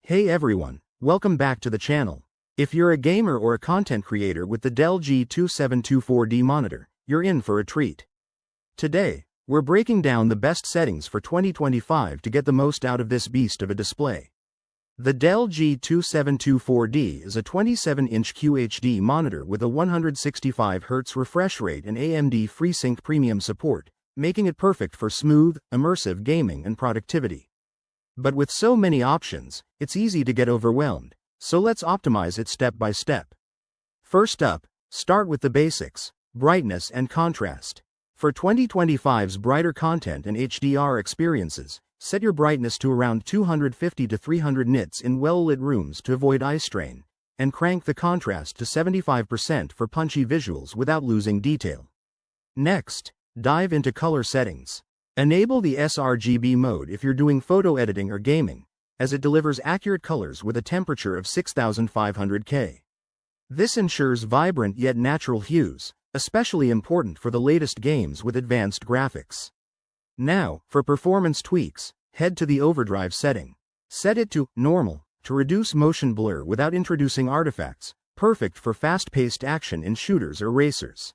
Hey everyone, welcome back to the channel. If you're a gamer or a content creator with the Dell G2724D monitor, you're in for a treat. Today, we're breaking down the best settings for 2025 to get the most out of this beast of a display. The Dell G2724D is a 27-inch QHD monitor with a 165Hz refresh rate and AMD FreeSync premium support, making it perfect for smooth, immersive gaming and productivity. But with so many options, it's easy to get overwhelmed, so let's optimize it step by step. First up, start with the basics: brightness and contrast. For 2025's brighter content and HDR experiences, set your brightness to around 250 to 300 nits in well-lit rooms to avoid eye strain, and crank the contrast to 75% for punchy visuals without losing detail. Next, dive into color settings. Enable the sRGB mode if you're doing photo editing or gaming, as it delivers accurate colors with a temperature of 6500 K. This ensures vibrant yet natural hues, especially important for the latest games with advanced graphics. Now, for performance tweaks, head to the overdrive setting. Set it to normal to reduce motion blur without introducing artifacts, perfect for fast-paced action in shooters or racers.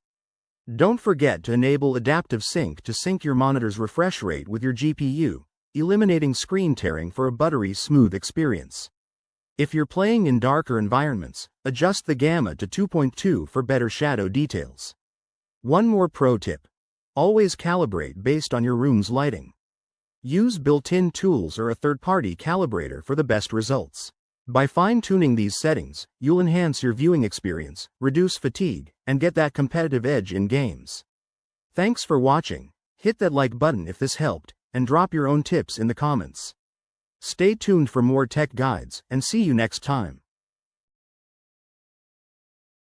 Don't forget to enable adaptive sync to sync your monitor's refresh rate with your GPU, eliminating screen tearing for a buttery smooth experience. If you're playing in darker environments, adjust the gamma to 2.2 for better shadow details. One more pro tip: always calibrate based on your room's lighting. Use built-in tools or a third-party calibrator for the best results. By fine-tuning these settings, you'll enhance your viewing experience, reduce fatigue, and get that competitive edge in games. Thanks for watching. Hit that like button if this helped, and drop your own tips in the comments. Stay tuned for more tech guides, and see you next time.